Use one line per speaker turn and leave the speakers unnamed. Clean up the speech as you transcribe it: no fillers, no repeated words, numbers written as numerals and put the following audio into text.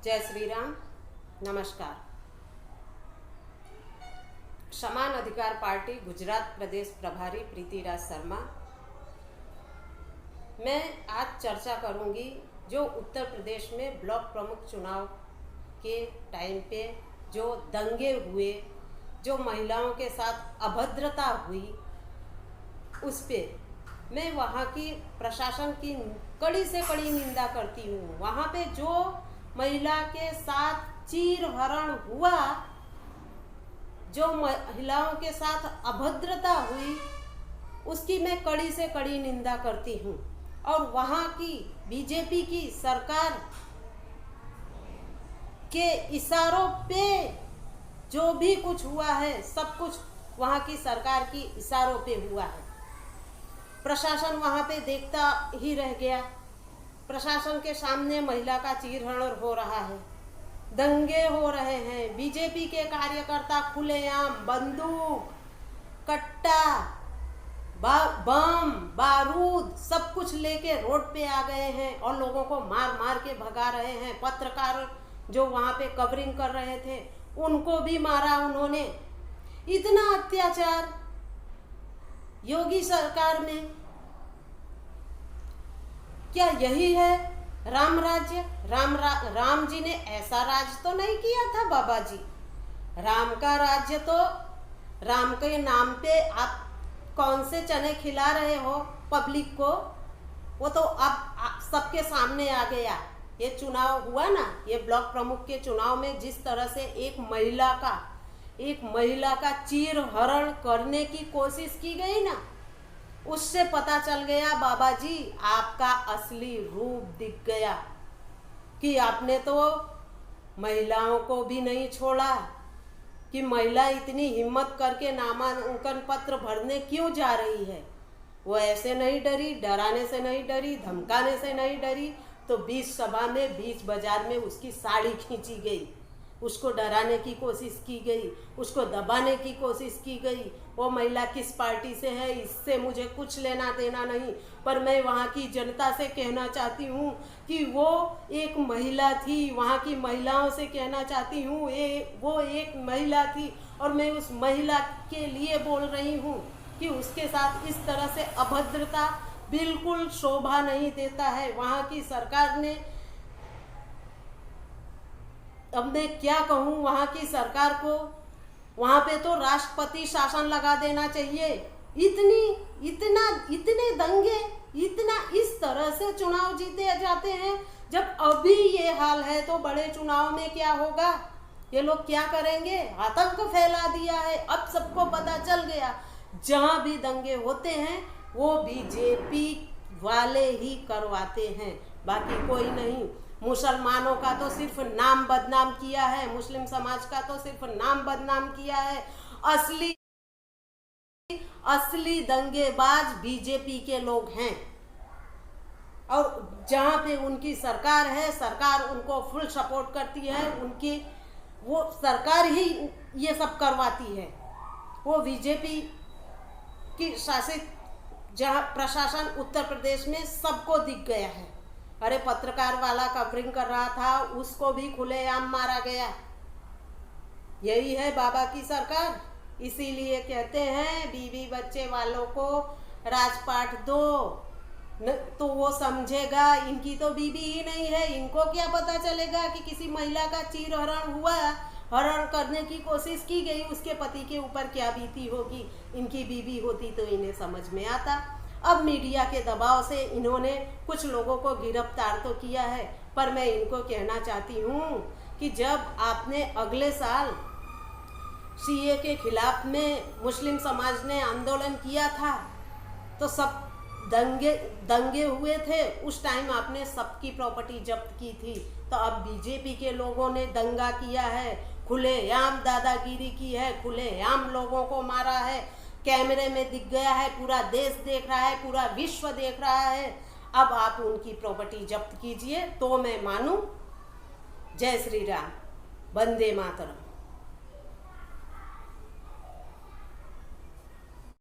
जय श्री राम। नमस्कार। समान अधिकार पार्टी गुजरात प्रदेश प्रभारी प्रीतिराज शर्मा। मैं आज चर्चा करूंगी जो उत्तर प्रदेश में ब्लॉक प्रमुख चुनाव के टाइम पे जो दंगे हुए, जो महिलाओं के साथ अभद्रता हुई, उस पे मैं वहाँ की प्रशासन की कड़ी से कड़ी निंदा करती हूँ। वहाँ पे जो महिला के साथ चीरहरण हुआ, जो महिलाओं के साथ अभद्रता हुई, उसकी मैं कड़ी से कड़ी निंदा करती हूँ। और वहाँ की बीजेपी की सरकार के इशारों पे जो भी कुछ हुआ है, सब कुछ वहाँ की सरकार की इशारों पे हुआ है। प्रशासन वहाँ पे देखता ही रह गया। प्रशासन के सामने महिला का चीरहरण हो रहा है, दंगे हो रहे हैं। बीजेपी के कार्यकर्ता खुलेआम बंदूक, कट्टा, बम, बारूद सब कुछ लेके रोड पे आ गए हैं और लोगों को मार मार के भगा रहे हैं। पत्रकार जो वहाँ पे कवरिंग कर रहे थे उनको भी मारा उन्होंने। इतना अत्याचार योगी सरकार में। क्या यही है राम राज्य? राम जी ने ऐसा राज तो नहीं किया था बाबा जी। राम का राज्य तो, राम के नाम पे आप कौन से चने खिला रहे हो पब्लिक को, वो तो अब सबके सामने आ गया। ये चुनाव हुआ ना, ये ब्लॉक प्रमुख के चुनाव में जिस तरह से एक महिला का चीरहरण करने की कोशिश की गई ना, उससे पता चल गया बाबा जी आपका असली रूप दिख गया कि आपने तो महिलाओं को भी नहीं छोड़ा। कि महिला इतनी हिम्मत करके नामांकन पत्र भरने क्यों जा रही है? वो ऐसे नहीं डरी, डराने से नहीं डरी, धमकाने से नहीं डरी। तो बीच सभा में, बीच बाजार में उसकी साड़ी खींची गई, उसको डराने की कोशिश की गई, उसको दबाने की कोशिश की गई। वो महिला किस पार्टी से है इससे मुझे कुछ लेना देना नहीं, पर मैं वहाँ की जनता से कहना चाहती हूँ कि वो एक महिला थी। वहाँ की महिलाओं से कहना चाहती हूँ वो एक महिला थी और मैं उस महिला के लिए बोल रही हूँ कि उसके साथ इस तरह से अभद्रता बिल्कुल शोभा नहीं देता है। वहाँ की सरकार ने, अब मैं क्या कहूँ, वहाँ की सरकार को वहाँ पे तो राष्ट्रपति शासन लगा देना चाहिए। इतने दंगे, इतना इस तरह से चुनाव जीते जाते हैं। जब अभी ये हाल है तो बड़े चुनाव में क्या होगा? ये लोग क्या करेंगे? आतंक फैला दिया है। अब सबको पता चल गया, जहाँ भी दंगे होते हैं वो बीजेपी वाले ही करवाते हैं, बाकी कोई नहीं। मुसलमानों का तो सिर्फ नाम बदनाम किया है, मुस्लिम समाज का तो सिर्फ नाम बदनाम किया है। असली दंगेबाज बीजेपी के लोग हैं। और जहाँ पे उनकी सरकार है, सरकार उनको फुल सपोर्ट करती है, उनकी वो सरकार ही ये सब करवाती है। वो बीजेपी की शासित जहाँ प्रशासन उत्तर प्रदेश में सबको दिख गया है। अरे पत्रकार वाला कवरिंग कर रहा था, उसको भी खुलेआम मारा गया। यही है बाबा की सरकार। इसीलिए कहते हैं बीवी बच्चे वालों को राजपाट दो, तो वो समझेगा। इनकी तो बीवी ही नहीं है, इनको क्या पता चलेगा कि किसी महिला का चीरहरण हुआ, हरण करने की कोशिश की गई, उसके पति के ऊपर क्या बीती होगी। इनकी बीवी होती तो इन्हें समझ में आता। अब मीडिया के दबाव से इन्होंने कुछ लोगों को गिरफ्तार तो किया है, पर मैं इनको कहना चाहती हूँ कि जब आपने अगले साल सीए के खिलाफ में मुस्लिम समाज ने आंदोलन किया था तो सब दंगे हुए थे। उस टाइम आपने सबकी प्रॉपर्टी जब्त की थी। तो अब बीजेपी के लोगों ने दंगा किया है, खुलेआम दादागिरी की है, खुलेआम लोगों को मारा है, कैमरे में दिख गया है, पूरा देश देख रहा है, पूरा विश्व देख रहा है। अब आप उनकी प्रॉपर्टी जब्त कीजिए तो मैं मानूं। जय श्री राम, वंदे मातरम।